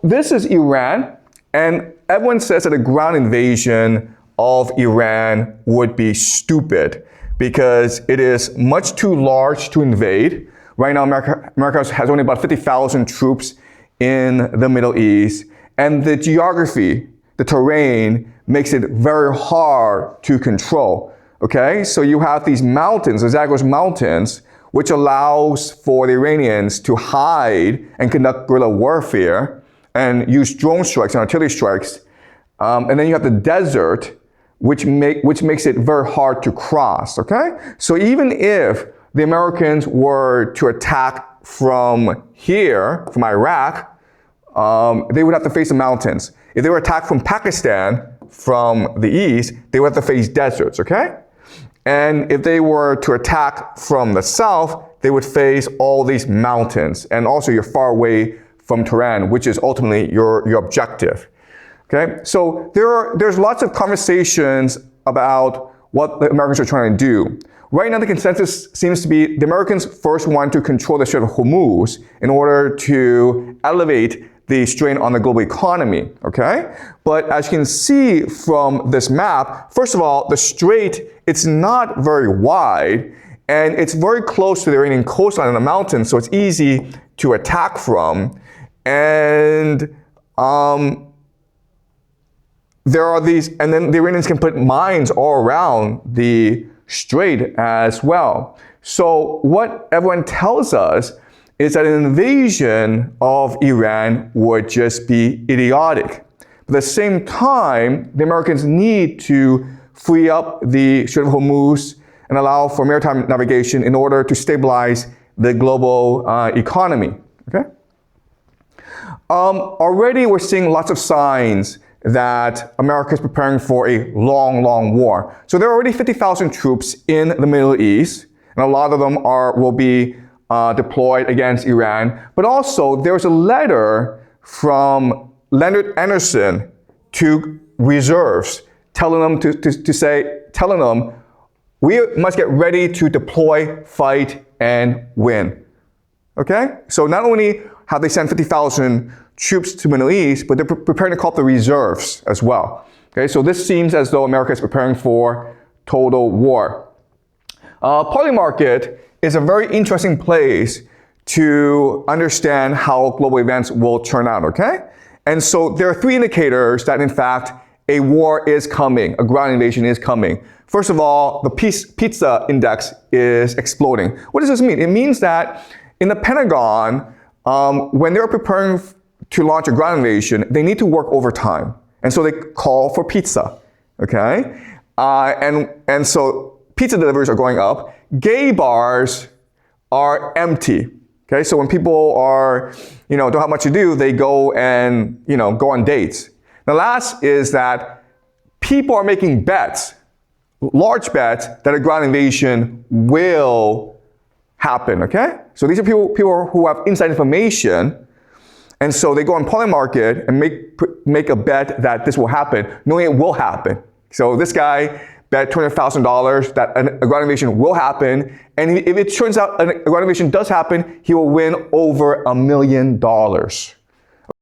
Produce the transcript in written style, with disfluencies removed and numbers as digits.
this is Iran, and everyone says that a ground invasion of Iran would be stupid because it is much too large to invade. Right now, America has only about 50,000 troops in the Middle East, and the geography, the terrain, makes it very hard to control. Okay, so you have these mountains, the Zagros Mountains, which allows for the Iranians to hide and conduct guerrilla warfare and use drone strikes and artillery strikes. And then you have the desert, which makes it very hard to cross, okay? So even if the Americans were to attack from here, from Iraq, they would have to face the mountains. If they were attacked from Pakistan, from the east, they would have to face deserts, okay? And if they were to attack from the south, they would face all these mountains. And also you're far away from Tehran, which is ultimately your objective. Okay? So there's lots of conversations about what the Americans are trying to do. Right now the consensus seems to be the Americans first want to control the Strait of Hormuz in order to elevate the strain on the global economy, okay? But as you can see from this map, first of all, the strait, it's not very wide, and it's very close to the Iranian coastline and the mountains, so it's easy to attack from. And there are these, and then the Iranians can put mines all around the strait as well. So what everyone tells us is that an invasion of Iran would just be idiotic. But at the same time, the Americans need to free up the Strait of Hormuz and allow for maritime navigation in order to stabilize the global economy. Okay? Already we're seeing lots of signs that America is preparing for a long, long war. So there are already 50,000 troops in the Middle East, and a lot of them will be deployed against Iran. But also, there was a letter from Leonard Anderson to reserves, telling them we must get ready to deploy, fight, and win. Okay? So not only have they sent 50,000 troops to the Middle East, but they're preparing to call up the reserves as well. Okay? So this seems as though America is preparing for total war. Polymarket is a very interesting place to understand how global events will turn out, okay? And so there are three indicators that, in fact, a war is coming, a ground invasion is coming. First of all, the pizza index is exploding. What does this mean? It means that in the Pentagon, when they're preparing to launch a ground invasion, they need to work overtime. And so they call for pizza, okay? And so pizza deliveries are going up. Gay bars are empty. Okay, so when people are, don't have much to do, they go and, go on dates. The last is that people are making bets, large bets, that a ground invasion will happen, okay? So these are people who have inside information, and so they go on Polymarket and make a bet that this will happen, knowing it will happen. So this guy bet $200,000 that a ground invasion will happen, and if it turns out a ground invasion does happen, he will win over $1 million.